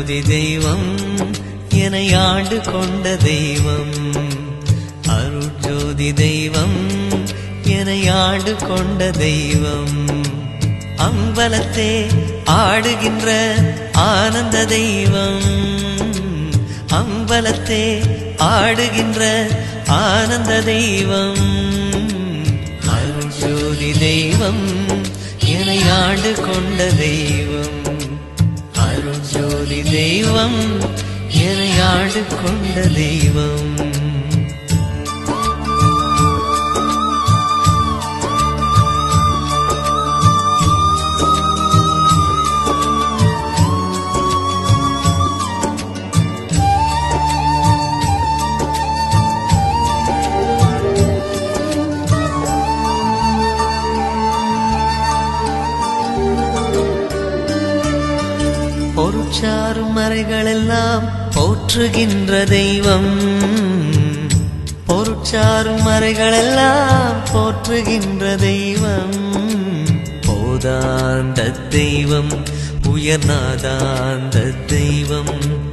அருட்ஜோதி தெய்வம் என்னை ஆண்டு கொண்ட தெய்வம். அருட்ஜோதி தெய்வம் என்னை ஆண்டு கொண்ட தெய்வம். அம்பலத்தே ஆடுகின்ற ஆனந்த தெய்வம். அம்பலத்தே ஆடுகின்ற ஆனந்த தெய்வம். அருட்ஜோதி தெய்வம் என்னை ஆண்டு கொண்ட தெய்வம். அருட்ஜோதி தெய்வம் என்னை ஆண்டு கொண்ட தெய்வம். பொருட்சாரும் மறைகளெல்லாம் போற்றுகின்ற தெய்வம். பொருட்சாரும் மறைகளெல்லாம் போற்றுகின்ற தெய்வம். போதாந்த தெய்வம் உயர்நாதாந்த தெய்வம்.